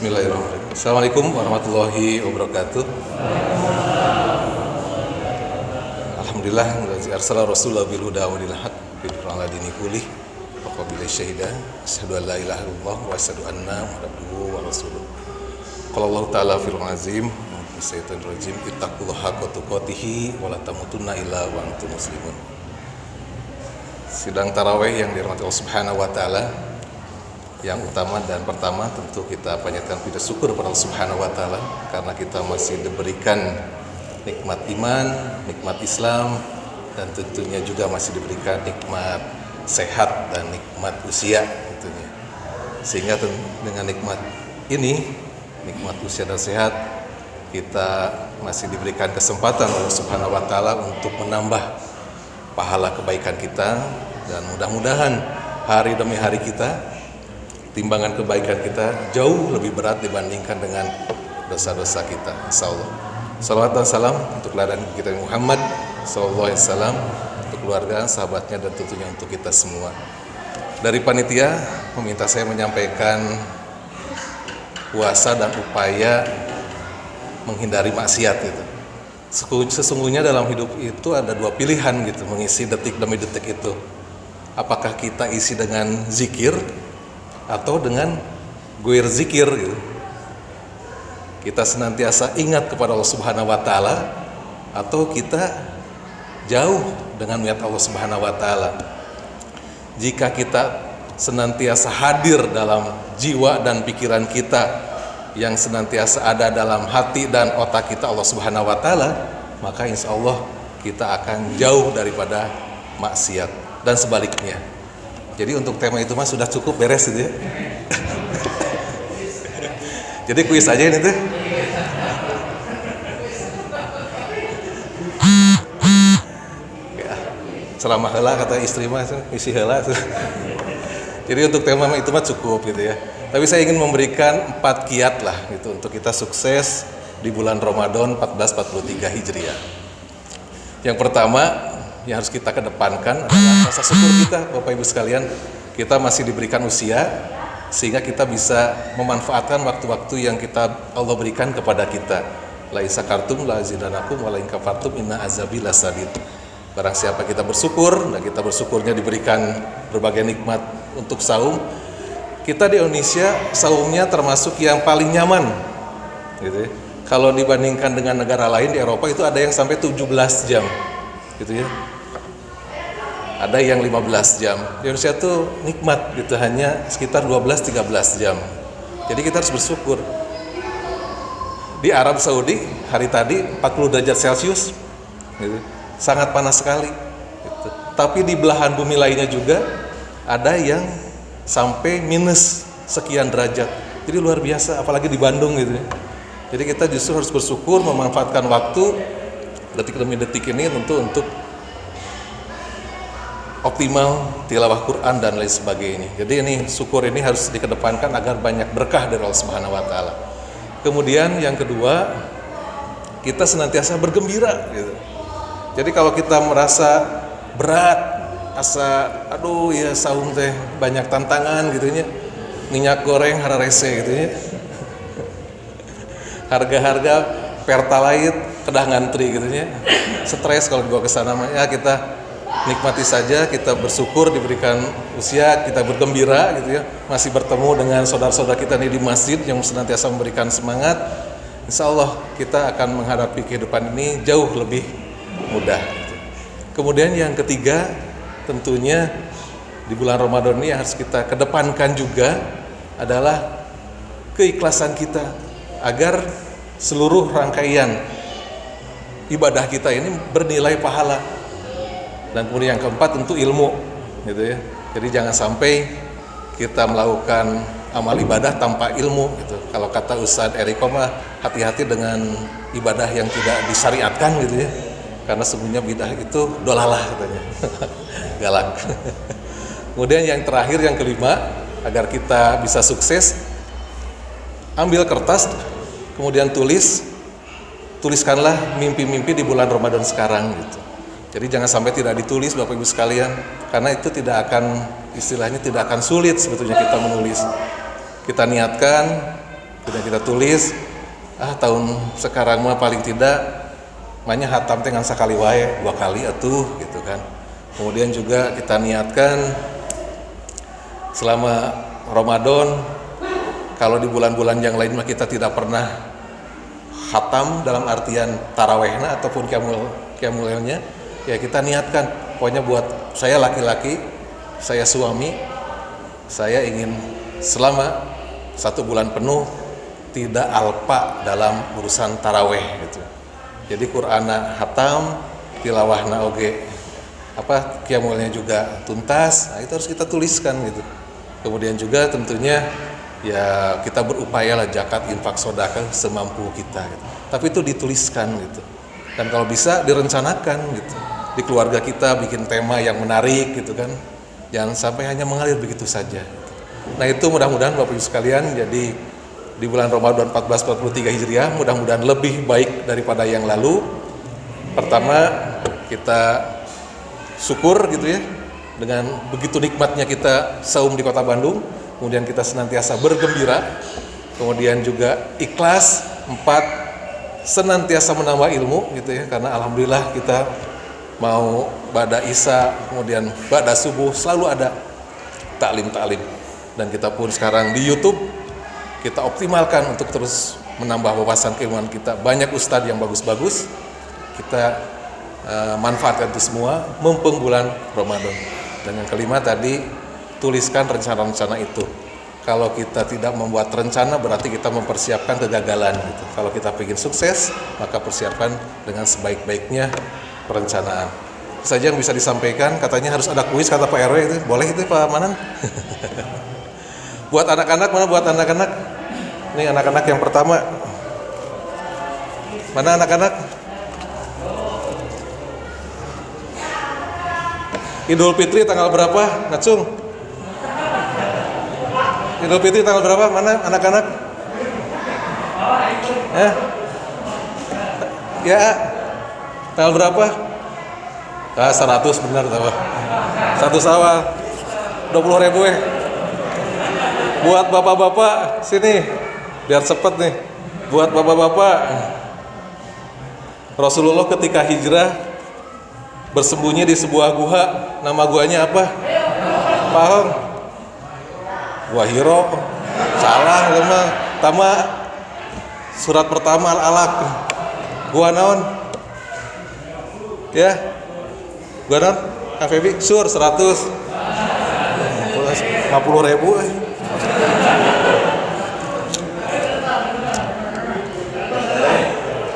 Bismillahirrahmanirrahim. Assalamualaikum warahmatullahi wabarakatuh. Alhamdulillah arsala rasulahu bil huda wa dinil haq ala dini kulli wa qabila syahida asyhadu an la ilaha illallah wa asyhadu anna muhammadan abduhu wa rasuluh. Qala Allah ta'ala fil azim syaitanir rajim ittaqullaha haqqa tuqatih wa la tamutunna illa wa antum muslimun. Sidang tarawih yang dirahmati Allah Subhanahu wa taala, yang utama dan pertama tentu kita panjatkan puji syukur kepada Allah Subhanahu wa taala karena kita masih diberikan nikmat iman, nikmat Islam, dan tentunya juga masih diberikan nikmat sehat dan nikmat usia tentunya. Sehingga dengan nikmat ini, nikmat usia dan sehat, kita masih diberikan kesempatan Allah Subhanahu wa taala untuk menambah pahala kebaikan kita, dan mudah-mudahan hari demi hari kita timbangan kebaikan kita jauh lebih berat dibandingkan dengan dosa-dosa kita, insyaallah. Salawat dan salam untuk ladan kita Muhammad sallallahu alaihi wasallam, untuk keluarga, sahabatnya, dan tentunya untuk kita semua. Dari panitia meminta saya menyampaikan puasa dan upaya menghindari maksiat gitu. Sesungguhnya dalam hidup itu ada dua pilihan gitu, mengisi detik demi detik itu. Apakah kita isi dengan zikir atau dengan guir zikir gitu. Kita senantiasa ingat kepada Allah Subhanahu wa taala, atau kita jauh dengan niat Allah Subhanahu wa taala. Jika kita senantiasa hadir dalam jiwa dan pikiran kita, yang senantiasa ada dalam hati dan otak kita Allah Subhanahu wa taala, maka insya Allah kita akan jauh daripada maksiat, dan sebaliknya. Jadi untuk tema itu mah sudah cukup beres gitu ya. Jadi kuis aja ini tuh. Ya, selama heula kata istri mah isi heula tuh. Jadi untuk tema itu mah cukup gitu ya. Tapi saya ingin memberikan 4 kiat lah gitu untuk kita sukses di bulan Ramadan 1443 Hijriah. Yang pertama yang harus kita kedepankan adalah rasa syukur kita, Bapak Ibu sekalian. Kita masih diberikan usia sehingga kita bisa memanfaatkan waktu-waktu yang Allah berikan kepada kita. La in syakartum la azidanakum wa la in kafartum inna azabi lasadid. Barang siapa kita bersyukur, dan kita bersyukurnya diberikan berbagai nikmat untuk saum. Kita di Indonesia saumnya termasuk yang paling nyaman gitu ya. Kalau dibandingkan dengan negara lain di Eropa itu ada yang sampai 17 jam gitu ya. Ada yang 15 jam. Di Indonesia tuh nikmat gitu, hanya sekitar 12-13 jam. Jadi kita harus bersyukur. Di Arab Saudi hari tadi 40 derajat Celcius gitu. Sangat panas sekali gitu. Tapi di belahan bumi lainnya juga ada yang sampai minus sekian derajat. Jadi luar biasa, apalagi di Bandung gitu ya. Jadi kita justru harus bersyukur, memanfaatkan waktu detik demi detik ini tentu untuk optimal tilawah Quran dan lain sebagainya. Jadi ini syukur ini harus dikedepankan agar banyak berkah dari Allah Subhanahu wa taala. Kemudian yang kedua, kita senantiasa bergembira gitu. Jadi kalau kita merasa berat, asa aduh ya saum teh banyak tantangan gitu nya. Minyak goreng hararese gitu nya. Harga-harga Pertalite kedah ngantri gitu nya. Stres kalau dibawa ke sana mah ya kita nikmati saja, kita bersyukur diberikan usia, kita bergembira gitu ya, masih bertemu dengan saudara-saudara kita nih di masjid yang senantiasa memberikan semangat. Insya Allah kita akan menghadapi kehidupan ini jauh lebih mudah gitu. Kemudian yang ketiga, tentunya di bulan Ramadan ini yang harus kita kedepankan juga adalah keikhlasan kita, agar seluruh rangkaian ibadah kita ini bernilai pahala. Dan kemudian yang keempat tentu ilmu gitu ya. Jadi jangan sampai kita melakukan amal ibadah tanpa ilmu gitu. Kalau kata Ustadz Eriko mah hati-hati dengan ibadah yang tidak disyariatkan gitu ya. Karena sebenarnya bidah itu dolalah katanya. Galak. Kemudian yang terakhir, yang kelima, agar kita bisa sukses, ambil kertas kemudian tuliskanlah mimpi-mimpi di bulan Ramadan sekarang gitu. Jadi jangan sampai tidak ditulis Bapak Ibu sekalian, karena itu tidak akan, istilahnya tidak akan sulit sebetulnya kita menulis. Kita niatkan Kemudian kita tulis, tahun sekarang mah paling tidak makanya hatam teh ngan sakali wae, 2 kali atuh gitu kan. Kemudian juga kita niatkan selama Ramadan, kalau di bulan-bulan yang lain mah kita tidak pernah hatam dalam artian tarawehna ataupun qiyamul-nya, ya kita niatkan pokoknya buat saya laki-laki, saya suami, saya ingin selama 1 bulan penuh tidak alpa dalam urusan taraweh gitu. Jadi Qur'ana hatam, tilawahna oge qiyamulnya juga tuntas. Nah, itu harus kita tuliskan gitu. Kemudian juga tentunya ya kita berupaya lah zakat, infak, sedekah semampu kita gitu. Tapi itu dituliskan gitu. Dan kalau bisa direncanakan gitu. Di keluarga kita bikin tema yang menarik gitu kan. Jangan sampai hanya mengalir begitu saja gitu. Nah, itu mudah-mudahan Bapak Ibu sekalian, jadi di bulan Ramadan 1443 Hijriah mudah-mudahan lebih baik daripada yang lalu. Pertama, kita syukur gitu ya, dengan begitu nikmatnya kita saum di Kota Bandung. Kemudian kita senantiasa bergembira. Kemudian juga ikhlas. 4, senantiasa menambah ilmu gitu ya, karena alhamdulillah kita mau ba'da isya, kemudian ba'da subuh selalu ada taklim. Dan kita pun sekarang di YouTube kita optimalkan untuk terus menambah wawasan keilmuan kita. Banyak ustadz yang bagus-bagus, kita manfaatkan itu semua mumpung bulan Ramadan. Dan yang kelima tadi, tuliskan rencana-rencana itu. Kalau kita tidak membuat rencana berarti kita mempersiapkan kegagalan gitu. Kalau kita ingin sukses, maka persiapkan dengan sebaik-baiknya perencanaan. Itu saja yang bisa disampaikan. Katanya harus ada kuis kata Pak RW itu. Boleh itu Pak Manan? Buat anak-anak, mana buat anak-anak? Ini anak-anak yang pertama. Mana anak-anak? Idul Fitri tanggal berapa? Ngacung. Idul Fitri tanggal berapa? Mana anak-anak? Ya. Tanggal berapa? 100 benar tahu. 100 awal. 20.000 Buat bapak-bapak sini biar cepet nih. Buat bapak-bapak, Rasulullah ketika hijrah bersembunyi di sebuah gua. Nama guanya apa? Paham? Gua Hiro. Salah lemah. Tama surat pertama Al-Alaq. Gua naon? Ya. Gua naon? Kang Febi sur 100. 50.000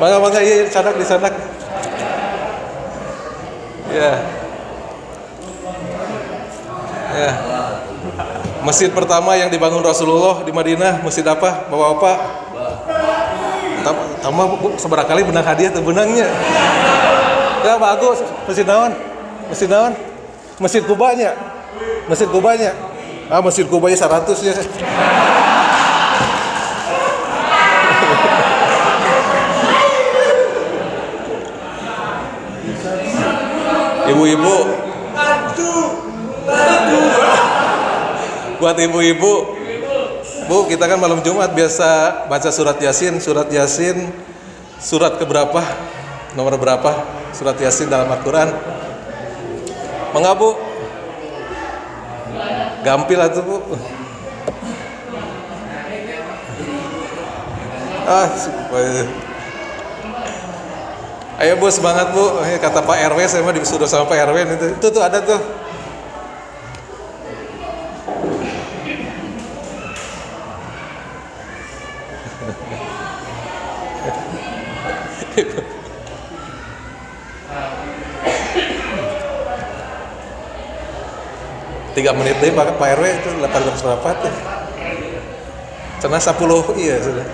Mangga iya sanak di sanak. Ya. Ya. Masjid pertama yang dibangun Rasulullah di Madinah, masjid apa? Bapak-bapak. Tama seberapa kali benang hadiah tuh benangnya. Ya bagus. Masjid naon? Masjid naon? Masjid Kubanya. Masjid Kubanya. Masjid Kubanya 100 ya. Ibu-ibu, buat ibu-ibu, Bu, kita kan malam Jumat biasa baca surat Yasin. Surat Yasin, surat keberapa? Nomor berapa? Surat Yasin dalam Al-Quran? Mengapa, Bu? Gampil atuh, Bu. Ayo Bu, semangat Bu. Kata Pak RW, saya mah disuruh sama Pak RW itu tuh ada tuh. Tiga menit deh Pak RW itu 800 berapa tuh? Cenah 10 iya sudah.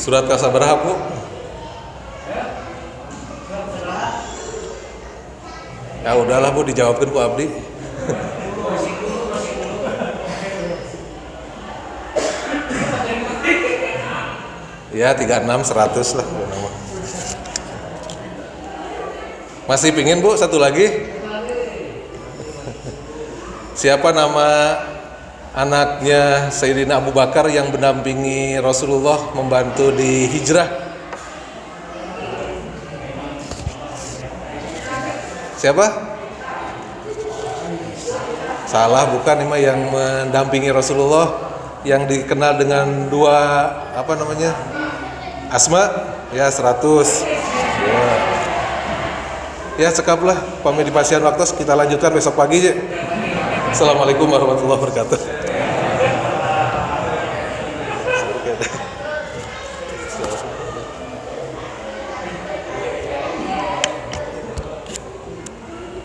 Surat kasabarha Bu? Ya udahlah Bu, dijawabkan ku abdi. Ya 36 100 lah. Masih pingin Bu satu lagi? Siapa nama anaknya Sayyidina Abu Bakar yang mendampingi Rasulullah membantu di hijrah? Siapa? Salah, bukan, ini yang mendampingi Rasulullah yang dikenal dengan dua apa namanya? Asma ya 100. Ya cekaplah pamit di pasien waktu, kita lanjutkan besok pagi ya. Assalamualaikum warahmatullahi wabarakatuh.